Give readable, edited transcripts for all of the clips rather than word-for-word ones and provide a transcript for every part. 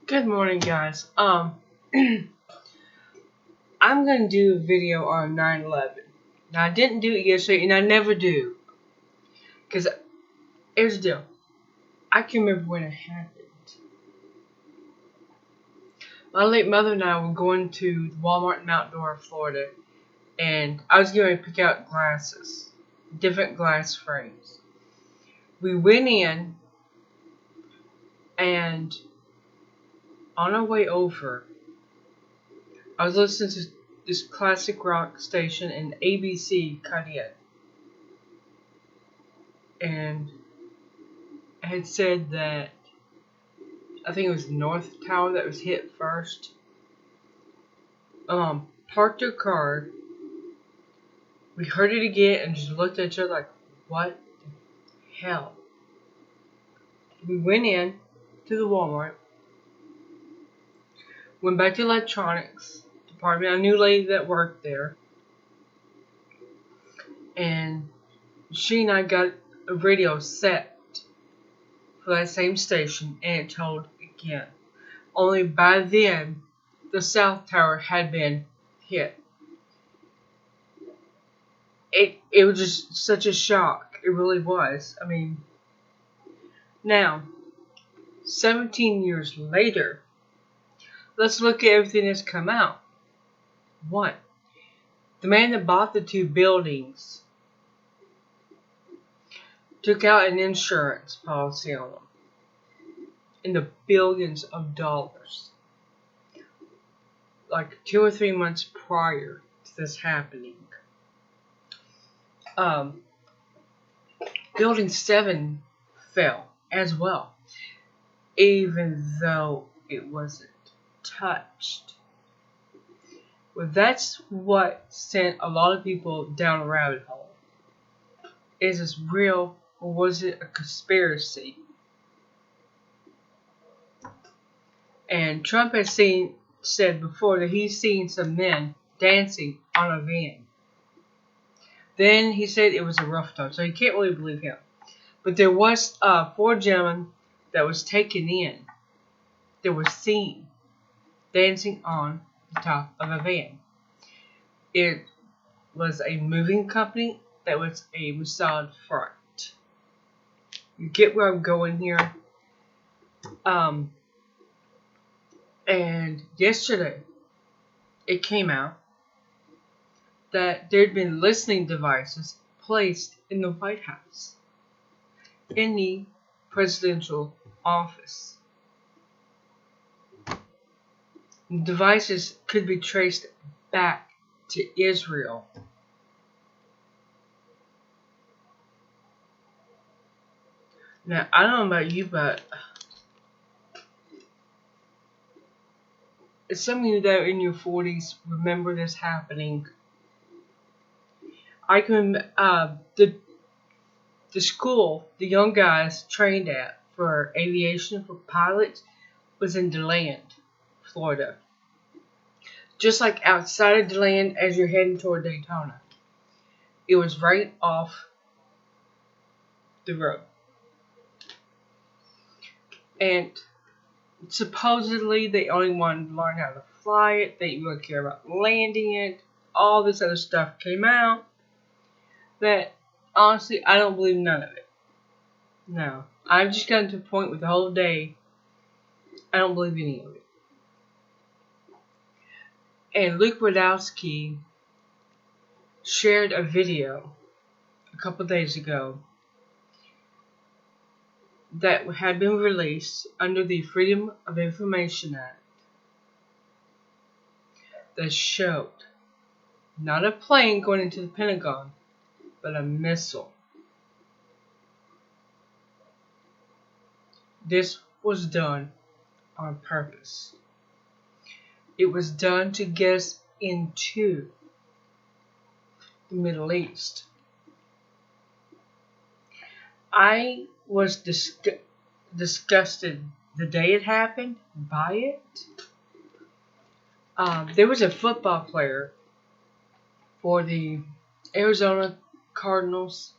Good morning, guys. I'm gonna do a video on 9/11. Now, I didn't do it yesterday, and I never do, cause here's the deal. I can remember when it happened. My late mother and I were going to Wal-Mart in Mount Dora, Florida, and I was going to pick out glasses, different glass frames. We went in, and on our way over, I was listening to this classic rock station, and ABC cut in. And it had said that I think it was the North Tower that was hit first. Parked our car. We heard it again and just looked at each other like, what the hell? We went in to the Walmart. Went back to electronics department. I knew a lady that worked there. And she and I got a radio set for that same station, and it told again. Only by then, the South Tower had been hit. It was just such a shock. It really was. I mean, now, 17 years later, let's look at everything that's come out. 1. The man that bought the 2 buildings took out an insurance policy on them in the billions of dollars. Like 2 or 3 months prior to this happening. Building 7 fell as well, even though it wasn't touched. Well, that's what sent a lot of people down a rabbit hole. Is this real, or was it a conspiracy? And Trump has said before that he's seen some men dancing on a van. Then he said it was a rough time, so you can't really believe him. But there was 4 gentlemen that was taken in that were seen dancing on the top of a van. It was a moving company that was a Mossad front. You get where I'm going here? And yesterday, it came out that there had been listening devices placed in the White House, in the presidential office. The devices could be traced back to Israel. Now, I don't know about you, but some of you that are in your 40s remember this happening. I can the school the young guys trained at for aviation for pilots was in DeLand, Florida. Just like outside of DeLand as you're heading toward Daytona. It was right off the road. And supposedly they only wanted to learn how to fly it. They didn't really care about landing it. All this other stuff came out that honestly I don't believe none of it. No. I've just gotten to a point with the whole day I don't believe any of it. And Luke Wadowski shared a video a couple days ago that had been released under the Freedom of Information Act that showed not a plane going into the Pentagon, but a missile. This was done on purpose. It was done to get us into the Middle East. I was disgusted the day it happened by it. There was a football player for the Arizona Cardinals.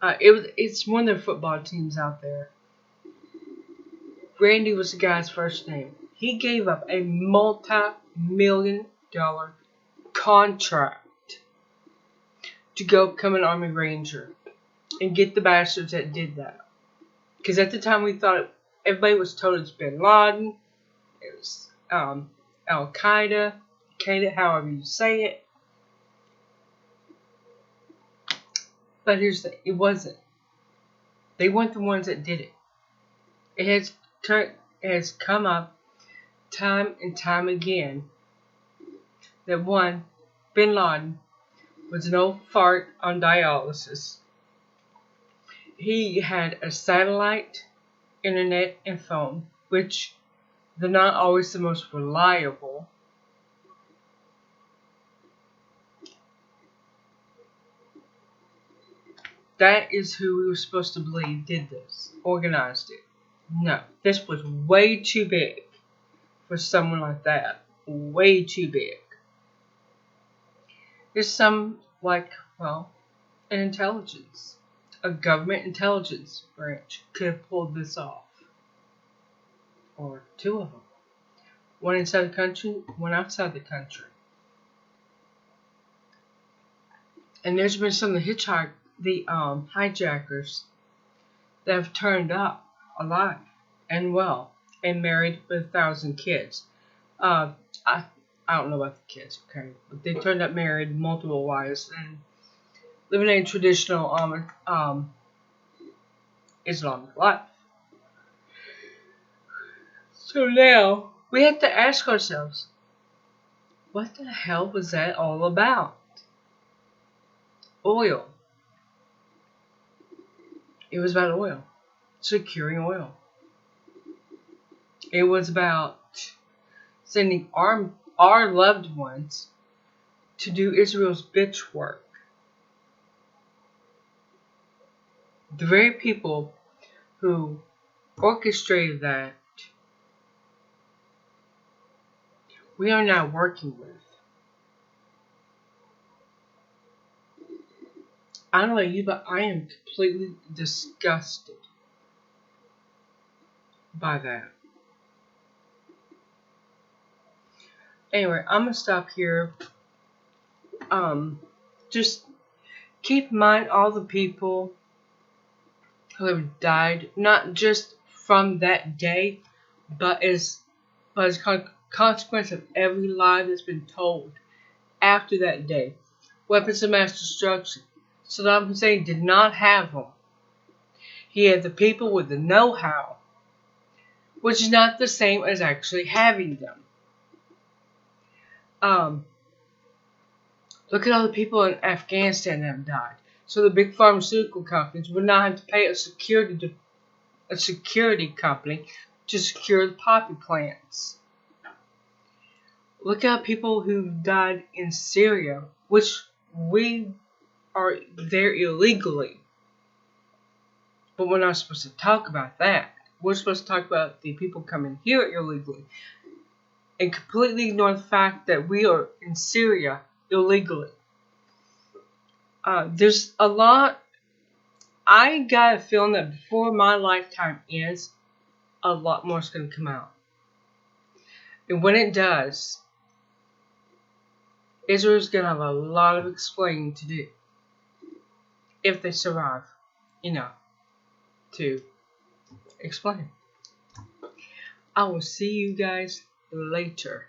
It's one of their football teams out there. Randy was the guy's first name. He gave up a multi-million-dollar contract to go become an Army Ranger and get the bastards that did that. Because at the time we thought everybody was told it's Bin Laden, it was Al-Qaeda, however you say it. But here's the thing, it wasn't. They weren't the ones that did it. It has come up time and time again that one, Bin Laden, was an old fart on dialysis. He had a satellite, internet, and phone, which they're not always the most reliable. That is who we were supposed to believe did this, organized it. No, this was way too big for someone like that. Way too big. There's some, like, well, an intelligence. A government intelligence branch could have pulled this off. Or two of them. One inside the country, one outside the country. And there's been some of the hijackers that have turned up alive and well and married with 1,000 kids. I don't know about the kids, okay, but they turned up married, multiple wives, and living a traditional Islamic life. So now we have to ask ourselves, what the hell was that all about? Oil. It was about oil. Securing oil. It was about sending our loved ones to do Israel's bitch work. The very people who orchestrated that, we are now working with. I don't know you, but I am completely disgusted by that. Anyway, I'm gonna stop here. Just keep in mind all the people who have died, not just from that day, but as a consequence of every lie that's been told after that day. Weapons of mass destruction. Saddam Hussein did not have them. He had the people with the know-how, which is not the same as actually having them. Look at all the people in Afghanistan that have died. So the big pharmaceutical companies would not have to pay a security company to secure the poppy plants. Look at people who died in Syria, which we are there illegally. But we're not supposed to talk about that. We're supposed to talk about the people coming here illegally. And completely ignore the fact that we are in Syria illegally. There's a lot. I got a feeling that before my lifetime ends, a lot more is going to come out. And when it does, Israel's going to have a lot of explaining to do. If they survive, to explain. I will see you guys later.